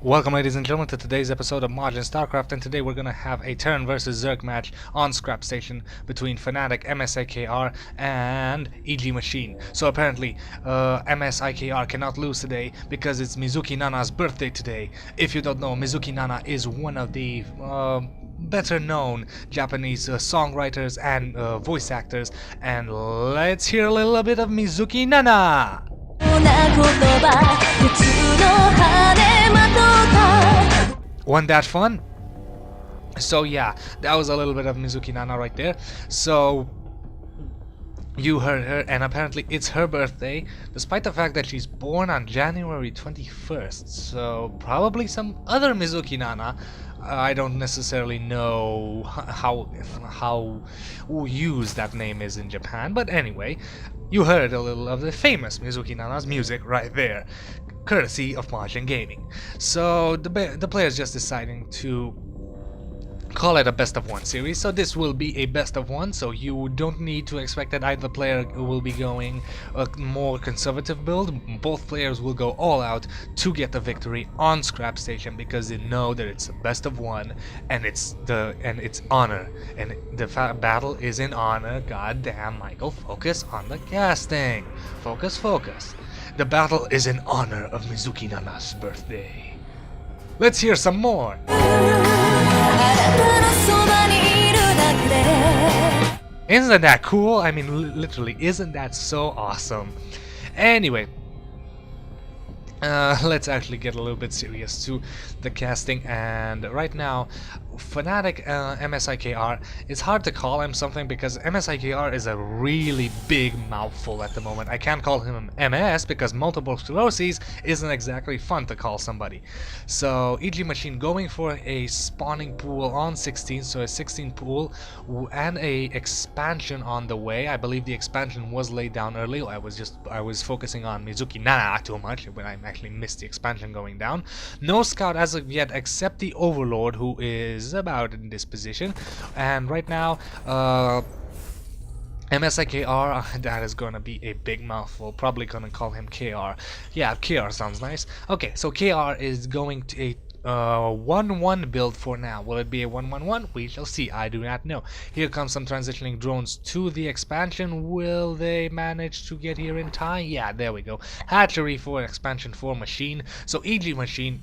Welcome ladies and gentlemen to today's episode of Majin Starcraft, and today we're gonna have a Terran versus Zerg match on Scrap Station between FnaticMSiKR and EGMachine. So apparently MSiKR cannot lose today because it's Mizuki Nana's birthday today. If you don't know, Mizuki Nana is one of the better known Japanese songwriters and voice actors, and let's hear a little bit of Mizuki Nana! Wasn't that fun? So yeah, that was a little bit of Mizuki Nana right there. So you heard her, and apparently it's her birthday, despite the fact that she's born on January 21st. So probably some other Mizuki Nana. I don't necessarily know how used that name is in Japan, but anyway, you heard a little of the famous Mizuki Nana's music right there, courtesy of Majin Gaming. So the player's just deciding to call it a best of one series, so this will be a best of one, so you don't need to expect that either player will be going a more conservative build. Both players will go all out to get the victory on Scrap Station because they know that it's a best of one and it's honor, and the battle is in honor. God damn, Michael, focus on the casting. Focus. The battle is in honor of Mizuki Nana's birthday. Let's hear some more. Isn't that cool? I mean, literally, isn't that so awesome? Anyway, let's actually get a little bit serious to the casting. And right now, FnaticMSiKR, it's hard to call him something because MSiKR is a really big mouthful at the moment. I can't call him MS because multiple sclerosis isn't exactly fun to call somebody. So EGMachine going for a spawning pool on 16, so a 16 pool and a expansion on the way. I believe the expansion was laid down early. I was focusing on Mizuki Nana too much when I actually missed the expansion going down. No scout as of yet except the Overlord, who is about in this position, and right now MSiKR, that is gonna be a big mouthful. Probably gonna call him KR. Yeah, KR sounds nice. Okay, so KR is going to a 1-1 build for now. Will it be a 1-1-1? We shall see. I do not know. Here comes some transitioning drones to the expansion. Will they manage to get here in time? Yeah, there we go. Hatchery for expansion for machine. So EGMachine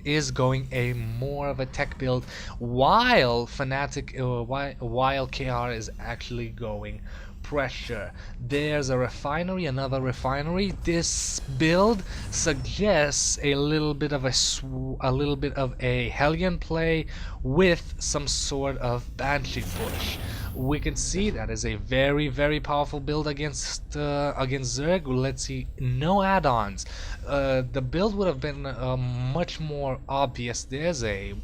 is going a more of a tech build, while while KR is actually going pressure. There's a refinery, another refinery. This build suggests a little bit of a Hellion play with some sort of Banshee push. We can see that is a very, very powerful build against Zerg. Let's see, no add-ons. The build would have been much more obvious.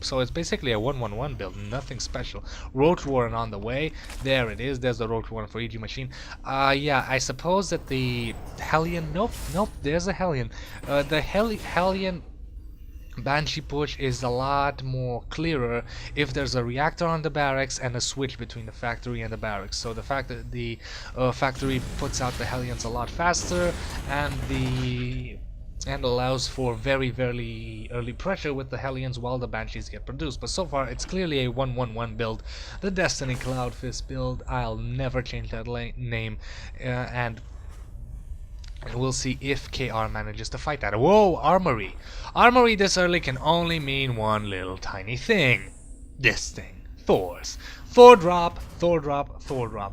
So it's basically a 1-1-1 build, nothing special. Roach Warren on the way. There it is. There's the Roach Warren for EGMachine. Yeah, I suppose that the Hellion. Nope. There's a Hellion. The Hellion Banshee push is a lot more clearer if there's a reactor on the barracks and a switch between the factory and the barracks. So the fact that the factory puts out the Hellions a lot faster and allows for very, very early pressure with the Hellions while the Banshees get produced. But so far it's clearly a 1-1-1 build. The Destiny Cloudfist build, I'll never change that name, and we'll see if KR manages to fight that. Whoa, Armory! Armory this early can only mean one little tiny thing. This thing. Thor's. Thor drop.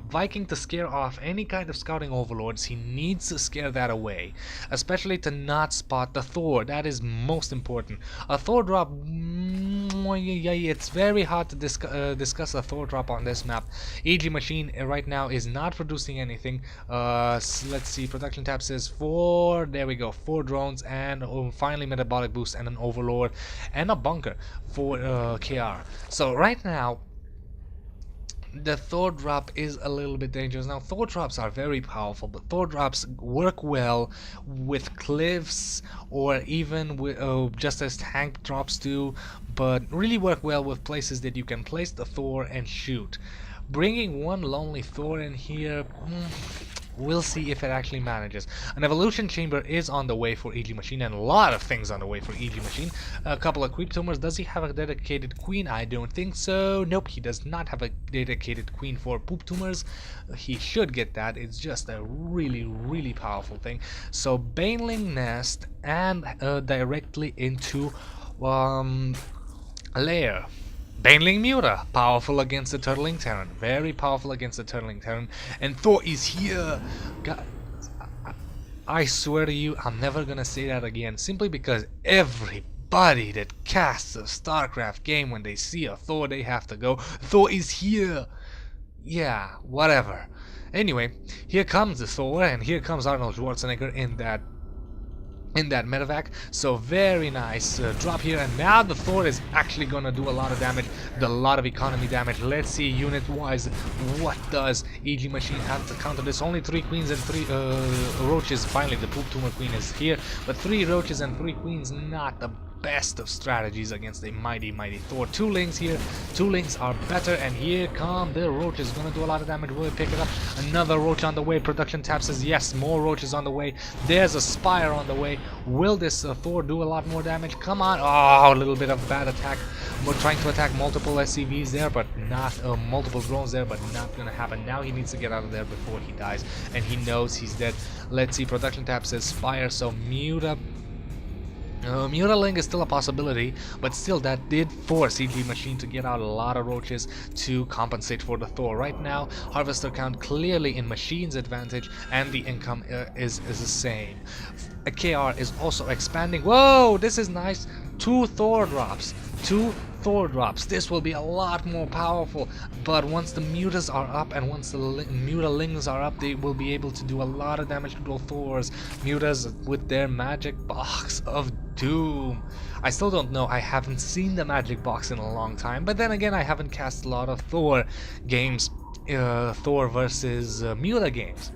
Viking to scare off any kind of scouting overlords. He needs to scare that away, especially to not spot the Thor. That is most important. A Thor drop, it's very hard to discuss a Thor drop on this map. EGMachine right now is not producing anything. Let's see, production tab says 4, there we go, 4 drones, and finally metabolic boost and an overlord and a bunker for KR. So right now the Thor drop is a little bit dangerous. Now, Thor drops are very powerful, but Thor drops work well with cliffs or even with, just as tank drops do, but really work well with places that you can place the Thor and shoot. Bringing one lonely Thor in here, We'll see if it actually manages. An evolution chamber is on the way for EGMachine, and a lot of things on the way for EGMachine. A couple of creep tumors. Does he have a dedicated queen? I don't think so. Nope, he does not have a dedicated queen for poop tumors. He should get that. It's just a really powerful thing. So Baneling Nest and directly into lair. Baneling Muta, powerful against the Turtling Terran, very powerful against the Turtling Terran, and Thor is here. God, I swear to you, I'm never gonna say that again, simply because everybody that casts a Starcraft game, when they see a Thor, they have to go, Thor is here. Yeah, whatever. Anyway, here comes the Thor, and here comes Arnold Schwarzenegger in that medevac. So very nice drop here, and now the Thor is actually gonna do a lot of damage, a lot of economy damage. Let's see unit wise what does EGMachine have to counter this. Only 3 queens and 3 roaches. Finally the poop tumor queen is here, but 3 roaches and 3 queens, not the best of strategies against a mighty Thor. 2 lings here, 2 lings are better, and here come the roaches, gonna do a lot of damage. Will it pick it up? Another roach on the way. Production tab says yes, more roaches on the way. There's a spire on the way. Will this Thor do a lot more damage? Come on. Oh, a little bit of bad attack. We're trying to attack multiple SCVs there, but not multiple drones there, but not gonna happen. Now he needs to get out of there before he dies, and he knows he's dead. Let's see, production tab says spire, so Muta Mutaling is still a possibility, but still that did force EGMachine to get out a lot of roaches to compensate for the Thor. Right now, harvester count clearly in Machine's advantage, and the income is the same. KR is also expanding. Whoa, this is nice. 2 Thor drops. 2 Thor drops. This will be a lot more powerful, but once the mutas are up and once the mutalings are up, they will be able to do a lot of damage to the Thors. Mutas with their magic box of doom. I still don't know. I haven't seen the magic box in a long time, but then again, I haven't cast a lot of Thor games, Thor versus Muta games,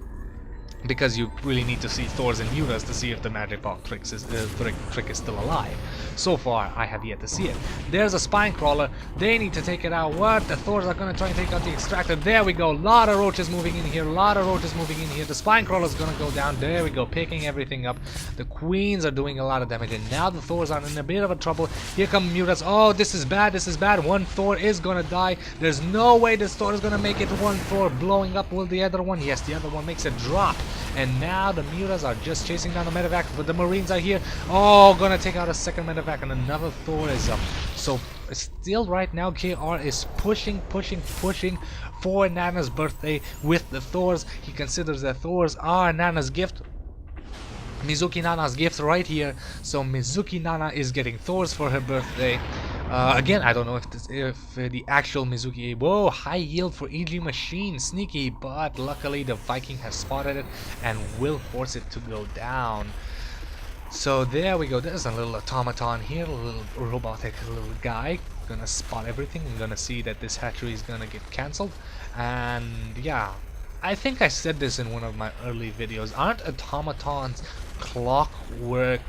because you really need to see Thors and Mutas to see if the magic box trick is still alive. So far, I have yet to see it. There's a spine crawler. They need to take it out. What? The Thors are gonna try and take out the extractor. There we go. A lot of roaches moving in here. A lot of roaches moving in here. The spine crawler is gonna go down. There we go. Picking everything up. The queens are doing a lot of damage, and now the Thors are in a bit of a trouble. Here come Mutas. Oh, this is bad. This is bad. One Thor is gonna die. There's no way this Thor is gonna make it. One Thor blowing up. Will the other one? Yes, the other one makes a drop. And now the Mutas are just chasing down the medevac, but the Marines are here. Oh, gonna take out a second medevac, and another Thor is up. So still right now, KR is pushing for Nana's birthday with the Thors. He considers that Thors are Nana's gift. Mizuki Nana's gift right here. So Mizuki Nana is getting Thors for her birthday. Again, I don't know if the actual Mizuki... Whoa, high yield for EGMachine. Sneaky, but luckily the Viking has spotted it and will force it to go down. So there we go. There's a little automaton here, a little robotic little guy. Gonna spot everything. I'm gonna see that this hatchery is gonna get cancelled. And yeah, I think I said this in one of my early videos. Aren't automatons clockwork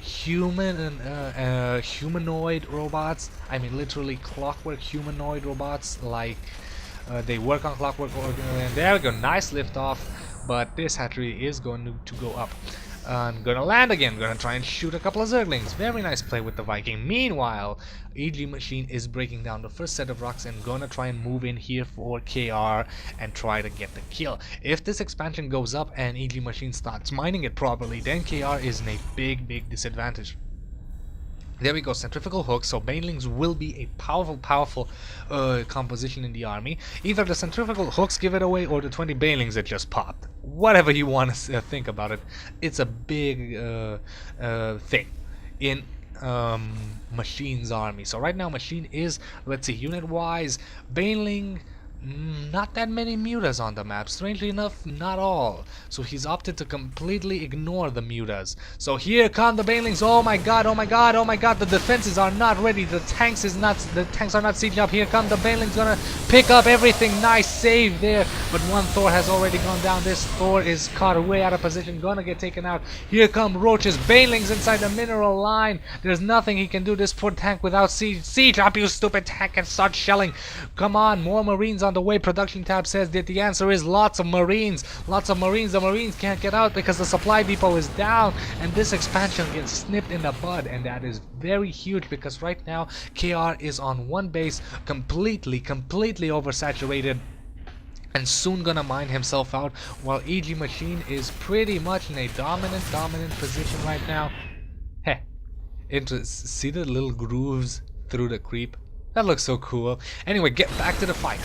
human and humanoid robots? I mean literally clockwork humanoid robots, like they work on clockwork. And there we go, nice lift off, but this hatchery is going to go up. I'm gonna land again, gonna try and shoot a couple of Zerglings. Very nice play with the Viking. Meanwhile, EGMachine is breaking down the first set of rocks and gonna try and move in here for KR and try to get the kill. If this expansion goes up and EGMachine starts mining it properly, then KR is in a big disadvantage. There we go, centrifugal hooks, so banelings will be a powerful composition in the army. Either the centrifugal hooks give it away or the 20 banelings that just popped. Whatever you want to think about it, it's a big thing in Machine's army. So right now Machine is, let's see, unit wise, baneling, not that many mutas on the map. Strangely enough, not all. So he's opted to completely ignore the mutas. So here come the banelings. Oh my god, oh my god, oh my god, the defenses are not ready. The tanks are not sieging up. Here come the banelings, gonna pick up everything. Nice save there. But one Thor has already gone down. This Thor is caught way out of position, gonna get taken out. Here come roaches, banelings inside the mineral line. There's nothing he can do, this poor tank, without siege up, you stupid tank, and start shelling. Come on, more Marines on on the way. Production tab says that the answer is lots of Marines. Lots of Marines. The Marines can't get out because the supply depot is down, and this expansion gets snipped in the bud, and that is very huge because right now KR is on one base, completely oversaturated, and soon gonna mine himself out, while EGMachine is pretty much in a dominant position right now. Heh, see the little grooves through the creep? That looks so cool. Anyway, get back to the fight.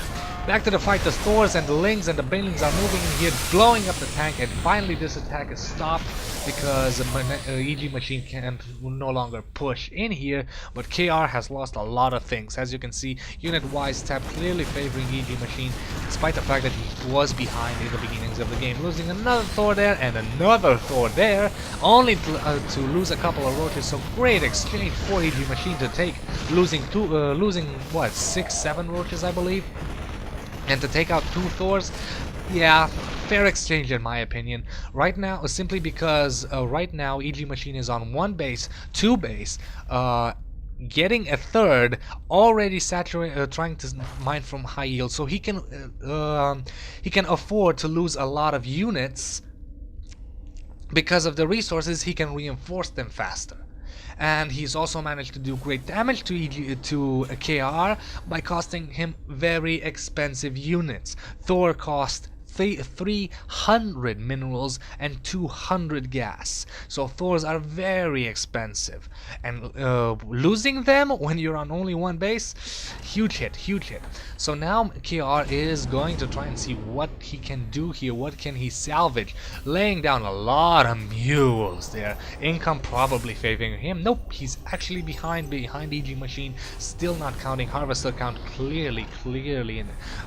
Back to the fight. The Thors and the Lings and the Banelings are moving in here, blowing up the tank, and finally this attack is stopped because EGMachine can no longer push in here, but KR has lost a lot of things. As you can see, unit-wise tab clearly favoring EGMachine, despite the fact that he was behind in the beginnings of the game, losing another Thor there and another Thor there, only to lose a couple of roaches. So great exchange for EGMachine to take, losing what, 6-7 roaches I believe, and to take out 2 Thors. Yeah, fair exchange in my opinion. Right now, simply because right now EGMachine is on 1 base, 2 base, getting a 3rd, already saturated, trying to mine from high yield, so he can afford to lose a lot of units. Because of the resources, he can reinforce them faster. And he's also managed to do great damage to KR by costing him very expensive units. Thor cost 300 minerals and 200 gas. So Thors are very expensive, and losing them when you're on only 1 base, huge hit. So now KR is going to try and see what he can do here, what can he salvage, laying down a lot of mules there. Income probably favoring him. Nope, he's actually behind EGMachine, still not counting. Harvester count clearly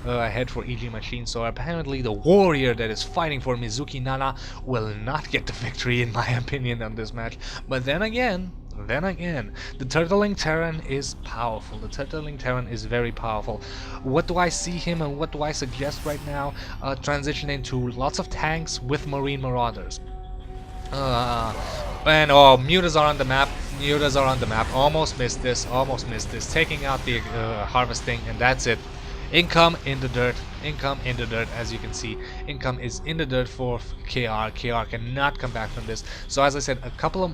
ahead for EGMachine. So apparently the warrior that is fighting for Mizuki Nana will not get the victory in my opinion on this match. But then again, the Turtling Terran is powerful. The Turtling Terran is very powerful. What do I see him and what do I suggest right now? Transition into lots of tanks with Marine Marauders. And oh, mutas are on the map. Almost missed this. Taking out the harvesting, and that's it. Income in the dirt, as you can see. Income is in the dirt for KR. KR cannot come back from this. So as I said,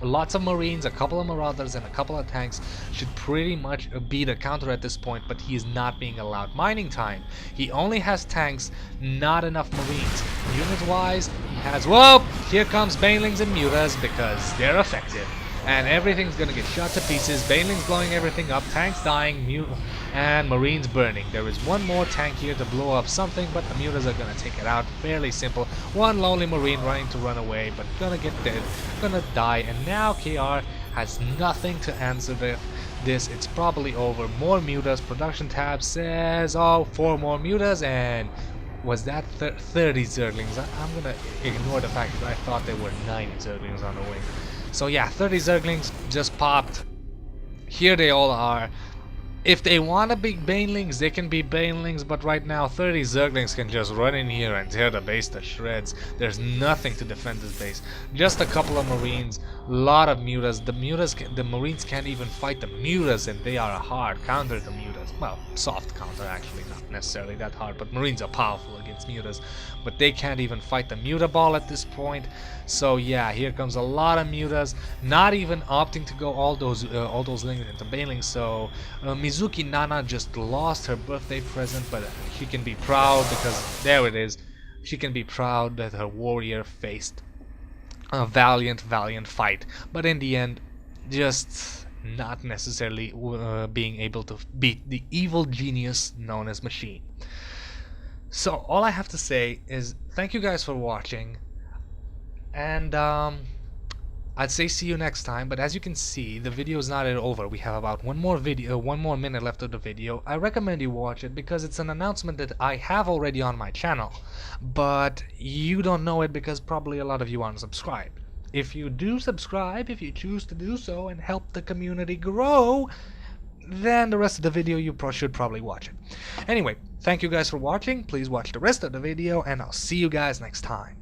lots of Marines, a couple of Marauders, and a couple of tanks should pretty much be the counter at this point, but he is not being allowed mining time. He only has tanks, not enough Marines. Unit-wise, he has... Whoa! Here comes Banelings and Mutas because they're effective. And everything's gonna get shot to pieces. Banelings blowing everything up, tanks dying, and Marines burning. There is one more tank here to blow up something, but the Mutas are gonna take it out. Fairly simple. One lonely Marine running to run away, but gonna get dead, gonna die. And now KR has nothing to answer this. It's probably over. More Mutas. Production tab says, oh, 4 more Mutas, and was that 30 Zerglings? I'm gonna ignore the fact that I thought there were 90 Zerglings on the wing. So yeah, 30 Zerglings just popped. Here they all are. If they want to be Banelings, they can be Banelings, but right now 30 Zerglings can just run in here and tear the base to shreds. There's nothing to defend this base. Just a couple of Marines, a lot of Mutas. The Marines can't even fight the Mutas, and they are a hard counter to Mutas. Well, soft counter actually, not necessarily that hard, but Marines are powerful against Mutas. But they can't even fight the Muta ball at this point. So yeah, here comes a lot of Mutas, not even opting to go all those Lings into Banelings. So Mizuki Nana just lost her birthday present, but she can be proud because there it is. She can be proud that her warrior faced a valiant fight, but in the end, just not necessarily being able to beat the evil genius known as Machine. So all I have to say is thank you guys for watching, and I'd say see you next time. But as you can see, the video is not yet over. We have about one more minute left of the video. I recommend you watch it because it's an announcement that I have already on my channel, but you don't know it because probably a lot of you aren't subscribed. If you do subscribe, if you choose to do so and help the community grow, then the rest of the video you should probably watch it. Anyway, thank you guys for watching. Please watch the rest of the video, and I'll see you guys next time.